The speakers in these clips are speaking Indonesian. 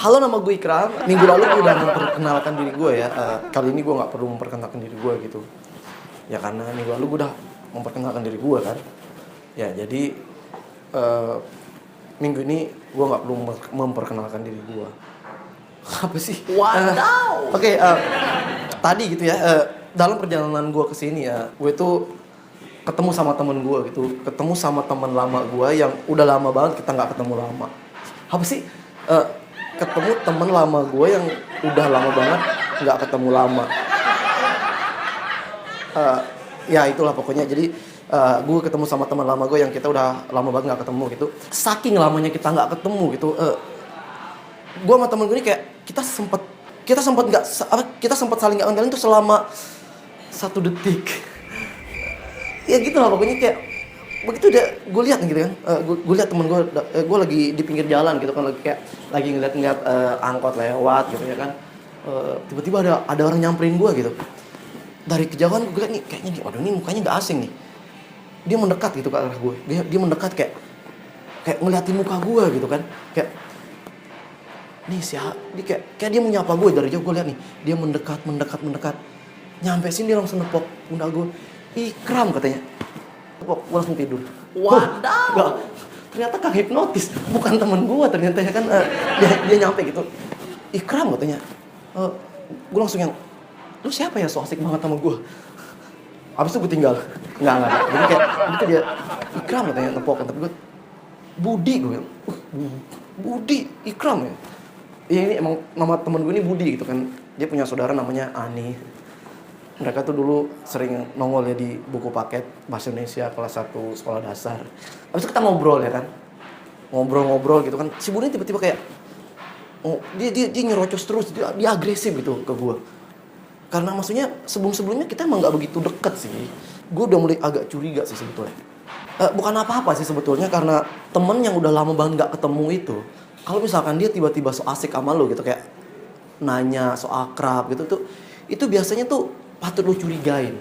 Halo, nama gue Ikram. Minggu lalu gue udah memperkenalkan diri gue ya. Kali ini gue nggak perlu memperkenalkan diri gue gitu. Ya karena minggu lalu gue udah memperkenalkan diri gue kan. Ya jadi minggu ini gue nggak perlu memperkenalkan diri gue. Apa sih? Wadaw. Oke, tadi gitu ya. Dalam perjalanan gue kesini ya, gue tuh ketemu sama temen gue gitu. Ketemu sama teman lama gue yang udah lama banget kita nggak ketemu lama. Apa sih? Ketemu temen lama gue yang udah lama banget nggak ketemu lama. Ya itulah pokoknya. Jadi gue ketemu sama teman lama gue yang kita udah lama banget nggak ketemu gitu. Saking lamanya kita nggak ketemu gitu, gue sama temen gue ini kayak kita sempat saling nggak kenalin tuh selama 1 detik. Ya gitu lah pokoknya, kayak begitu udah gue lihat gitu kan, gue lihat temen gue lagi di pinggir jalan gitu kan, lagi ngeliat angkot lewat gitu ya kan, tiba-tiba ada orang nyamperin gue gitu. Dari kejauhan gue lihat nih, kayaknya nih, waduh, ini mukanya nggak asing nih. Dia mendekat gitu ke arah gue, dia mendekat kayak ngeliatin muka gue gitu kan, kayak nih dia kayak dia mau nyapa gue. Dari jauh gue lihat nih, dia mendekat, nyampe sini dia langsung nepok pundak gue. Ikram katanya. Gue langsung tidur. Wadaw. Enggak, ternyata Kang hipnotis, bukan temen gue ternyata ya kan. Dia nyampe gitu, Ikram katanya. Gue langsung yang, lu siapa ya, so asik banget sama gue. Abis itu gue tinggal. Enggak. Jadi kayak gitu dia, Ikram katanya, tepokan. Tapi gue, Budi, gue bilang. Budi, Ikram ya. Ya ini emang nama temen gue ini Budi gitu kan. Dia punya saudara namanya Ani. Mereka tuh dulu sering nongol ya di buku paket bahasa Indonesia kelas 1 sekolah dasar. Habis itu kita ngobrol ya kan. Ngobrol gitu kan. Si Budi tiba-tiba kayak dia nyerocos terus, dia agresif gitu ke gue. Karena maksudnya sebelumnya kita emang gak begitu deket sih. Gue udah mulai agak curiga sih sebetulnya. Bukan apa-apa sih sebetulnya, karena temen yang udah lama banget gak ketemu itu, kalau misalkan dia tiba-tiba so asik sama lo gitu, kayak nanya, so akrab gitu tuh, itu biasanya tuh patut lo curigain.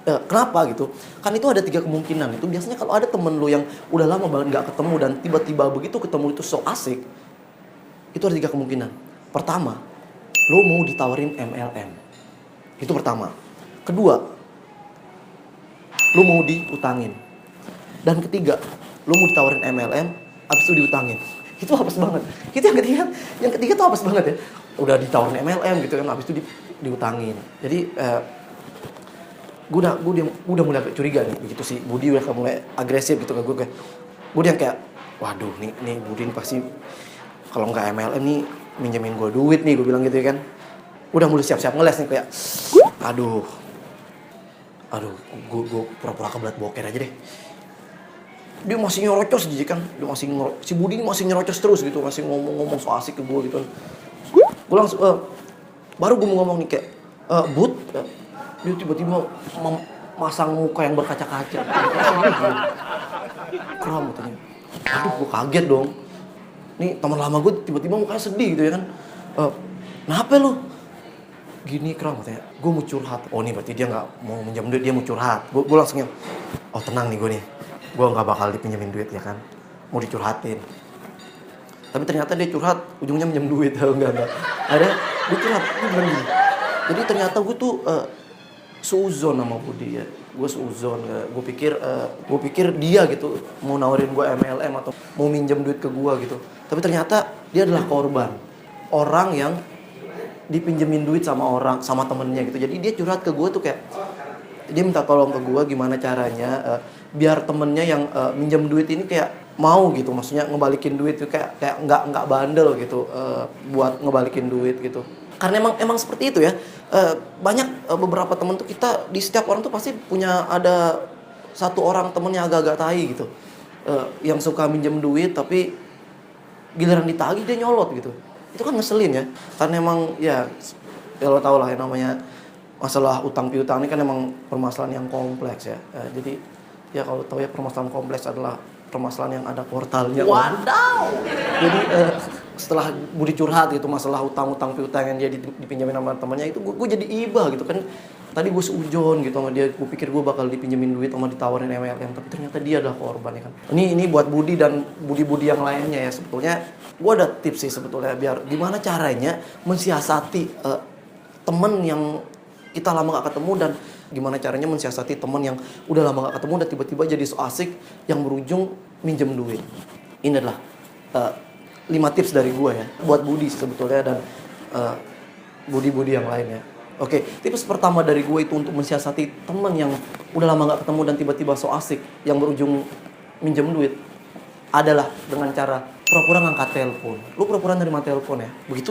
Kenapa gitu? Kan itu ada 3 kemungkinan. Itu biasanya kalau ada temen lo yang udah lama banget gak ketemu dan tiba-tiba begitu ketemu itu so asik, itu ada 3 kemungkinan. Pertama, lo mau ditawarin MLM. Itu pertama. Kedua, lo mau diutangin. Dan ketiga, lo mau ditawarin MLM, abis itu diutangin. Itu apes banget. Itu yang ketiga tuh apes banget ya. Udah ditawarin MLM gitu kan, abis itu diutangin. Jadi gue udah mulai agak curiga nih begitu sih. Budi udah mulai agresif gitu ke gue. Gue yang kayak, waduh nih Budi pasti kalau nggak MLM nih minjemin gue duit nih, gue bilang gitu ya kan. Udah mulai siap-siap ngeles nih, kayak aduh gue pura-pura kebelat boker aja deh. Dia masih nyerocos gitu kan, si Budi ini masih nyerocos terus gitu, masih ngomong so asik ke gue gitu. Gue langsung baru gue mau ngomong nih kayak, Bud, dia tiba-tiba masang muka yang berkaca-kaca. Kram katanya. Aduh, gue kaget dong. Nih teman lama gue tiba-tiba mukanya sedih gitu ya kan. Kenapa lu? Gini Kram katanya, gue mau curhat. Oh nih berarti dia gak mau minjam duit, dia mau curhat. Gue langsung yang, oh tenang nih gue nih, gue gak bakal dipinjemin duit ya kan, mau dicurhatin. Tapi ternyata dia curhat, ujungnya minjem duit. Enggak. Akhirnya dia curhat, ini bener gini. Jadi ternyata gue tuh seuzon sama Budi ya. Gue seuzon, gue pikir dia gitu mau nawarin gue MLM atau mau minjem duit ke gue gitu. Tapi ternyata dia adalah korban, orang yang dipinjemin duit sama temennya gitu. Jadi dia curhat ke gue tuh kayak, dia minta tolong ke gue gimana caranya biar temennya yang minjem duit ini kayak mau gitu, maksudnya ngebalikin duit tuh kayak nggak bandel gitu buat ngebalikin duit gitu. Karena emang seperti itu ya. Banyak beberapa temen tuh, kita di setiap orang tuh pasti punya ada satu orang temennya agak-agak tai gitu, yang suka minjem duit tapi giliran ditagih dia nyolot gitu. Itu kan ngeselin ya. Karena emang ya lo tau lah ya, namanya masalah utang piutang ini kan emang permasalahan yang kompleks ya. Jadi ya kalau tahu ya, permasalahan kompleks adalah permasalahan yang ada portalnya. Wadaw. Jadi setelah Budi curhat gitu masalah utang-utang piutang yang dia dipinjamin sama temannya itu gue jadi iba gitu kan. Tadi gue seujon gitu sama dia, gue pikir gue bakal dipinjemin duit sama ditawarin MLM, tapi ternyata dia adalah korban ya kan. Ini buat Budi dan Budi yang lainnya ya, sebetulnya gue ada tips sih sebetulnya biar gimana caranya mensiasati temen yang kita lama gak ketemu, dan gimana caranya mensiasati temen yang udah lama gak ketemu dan tiba-tiba jadi so asik yang berujung minjem duit. Ini adalah 5 tips dari gue ya buat Budi sebetulnya dan Budi yang lainnya. Oke, tips pertama dari gue itu untuk mensiasati teman yang udah lama gak ketemu dan tiba-tiba so asik yang berujung minjem duit adalah dengan cara pura-pura ngangkat telepon. Lu pura-pura nerima telepon ya. Begitu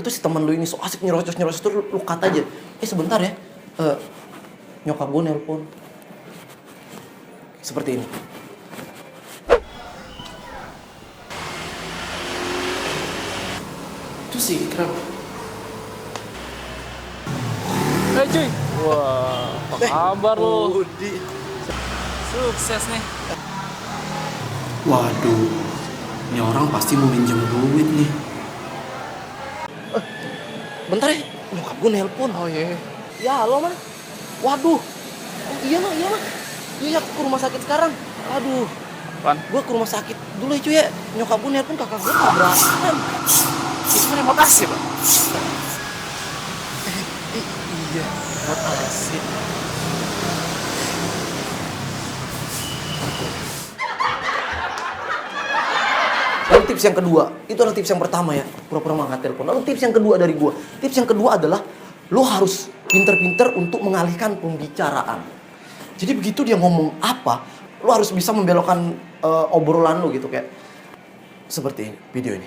si teman lu ini so asik nyerocos terus lu kata aja, sebentar ya, nyokap gue nelpon. Seperti ini. Itu sih kenapa? Hei cuy, wah, apa kabar lu? Budi. Sukses nih. Waduh, ini orang pasti mau minjem duit nih. Bentar ya, nyokap gue nelpon. Oh iya. Ya halo man. Waduh, iya mah. Iya aku ke rumah sakit sekarang. Aduh, Apaan? gue ke rumah sakit dulu ya cuy ya. Nyokap gue nelpon kakak gue tabrakan. Itu kan remote AC, Pak. Iya, buat asik. Lalu tips yang kedua, itu adalah tips yang pertama ya, pura-pura mengangkat telepon. Lalu tips yang kedua dari gua, tips yang kedua adalah lo harus pinter-pinter untuk mengalihkan pembicaraan. Jadi begitu dia ngomong apa, lo harus bisa membelokkan obrolan lo gitu, kayak seperti video ini.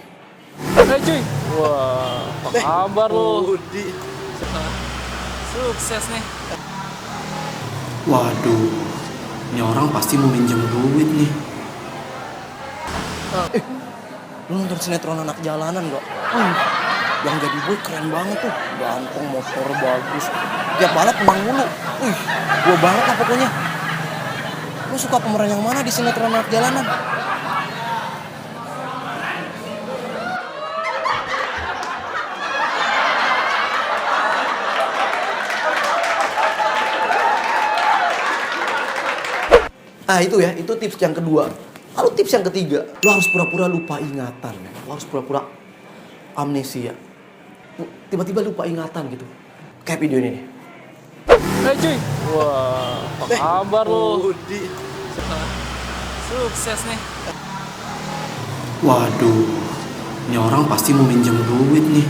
Hei cuy, wah, apa kabar lu? Budi. Sukses nih. Waduh, ini orang pasti mau minjem duit nih. Lu nonton sinetron anak jalanan gak? Yang jadi boy keren banget tuh. Ganteng, motor bagus. Tiap balap menang mulu. Gua banget lah pokoknya. Lu suka pemeran yang mana di sinetron anak jalanan? Nah itu ya, itu tips yang kedua. Lalu tips yang ketiga, lo harus pura-pura lupa ingatan. Lo harus pura-pura amnesia. Tiba-tiba lupa ingatan gitu. Kayak video ini nih. Hei cuy, wah, apa kabar lu? Budi. Sukses nih. Waduh, ini orang pasti mau minjem duit nih.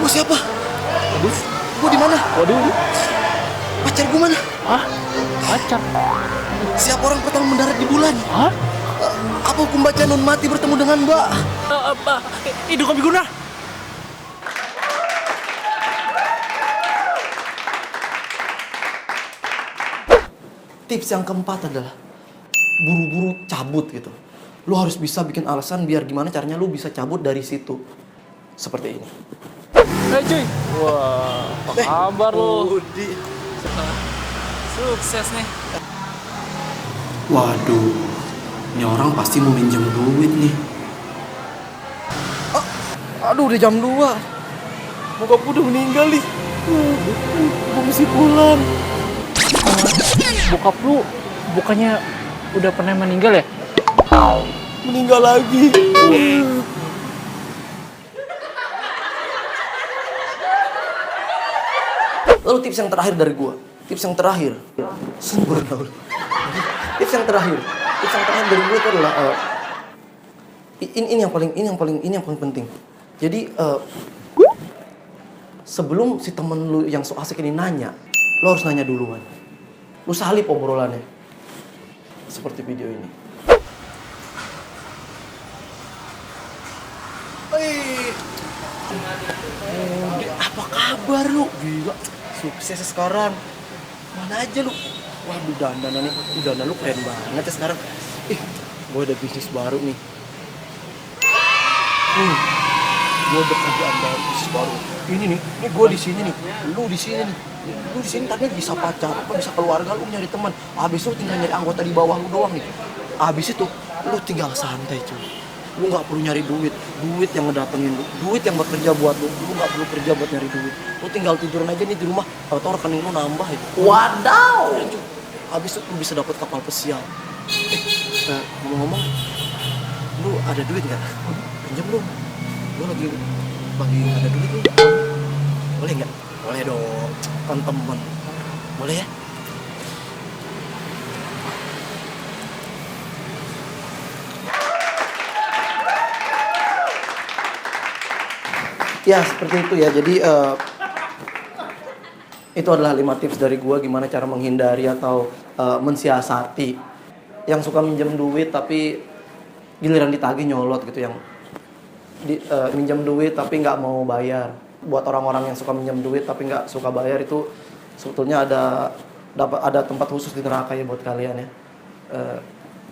Gue siapa? Waduh, Gue di mana? waduh. Pacar gue mana? Hah? Pacar? Siapa orang pertama mendarat di bulan? Hah? Apa hukum baca non mati bertemu dengan Mbak? Apa? Hidup kami guna? Tips yang keempat adalah buru-buru cabut gitu. Lu harus bisa bikin alasan biar gimana caranya lu bisa cabut dari situ. Seperti ini. Hei cuy, wah, apa kabar lu? Budi. Sukses nih. Waduh, ini orang pasti mau minjem duit nih. Aduh, udah jam 2. Bokap gue udah meninggal nih. Gue mesti pulang. Bokap lu bukannya udah pernah meninggal ya? Meninggal lagi. Lalu tips yang terakhir dari gua. Tips yang terakhir. Subhanallah. Tips yang terakhir dari gua itu adalah ini yang paling penting. Jadi sebelum si temen lu yang so asik ini nanya, lu harus nanya duluan. Lu salip obrolannya. Seperti video ini. Apa kabar lu? Gila, sukses sekarang. Mana aja lu? Waduh, dandan lu keren banget ya sekarang. Gue ada bisnis baru nih. Gue ada kerjaan baru, bisnis baru. Ini gue di sini nih. Lu di sini nih. Lu di sini tadi bisa pacar, bisa keluarga, lu nyari teman. Habis itu tinggal nyari anggota di bawah lu doang nih. Habis itu lu tinggal santai cuy. Lu nggak perlu nyari duit, duit yang ngedatengin lu, duit yang bekerja buat lu, lu nggak perlu kerja buat nyari duit. Lu tinggal tiduran aja nih di rumah, atau rekening lu nambah itu. Wadaw. Habis itu lu bisa dapat kapal pesiar. Ngomong-ngomong, lu ada duit nggak? Pinjam lu. Gua lagi ada duit nih. Boleh nggak? Boleh dong, kan temen. Boleh ya? Ya seperti itu ya. Jadi itu adalah 5 tips dari gua gimana cara menghindari atau mensiasati yang suka minjem duit tapi giliran ditagih nyolot gitu, yang minjem duit tapi nggak mau bayar. Buat orang-orang yang suka minjem duit tapi nggak suka bayar, itu sebetulnya ada tempat khusus di neraka ya buat kalian ya.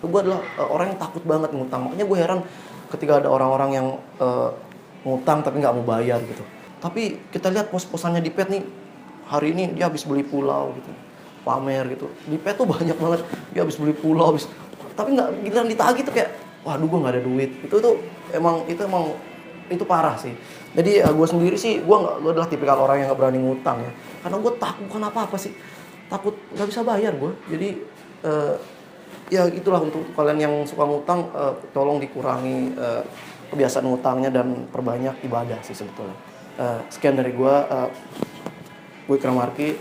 Gue adalah orang yang takut banget ngutang, makanya gue heran ketika ada orang-orang yang ngutang tapi nggak mau bayar gitu. Tapi kita lihat pos-posannya di Pet nih, hari ini dia habis beli pulau gitu, pamer gitu. Di Pet tuh banyak banget, dia habis beli pulau, tapi nggak giliran ditagih tuh kayak, waduh gue nggak ada duit. Itu parah sih. Jadi gue sendiri sih, gue adalah tipikal orang yang nggak berani ngutang ya, karena gue takut, bukan apa-apa sih, takut nggak bisa bayar gue. Jadi ya itulah, untuk kalian yang suka ngutang, tolong dikurangi kebiasaan ngutangnya dan perbanyak ibadah sih sebetulnya. Sekian dari gue Ikram Marki,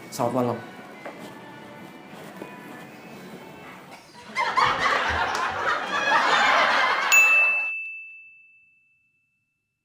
selamat malam.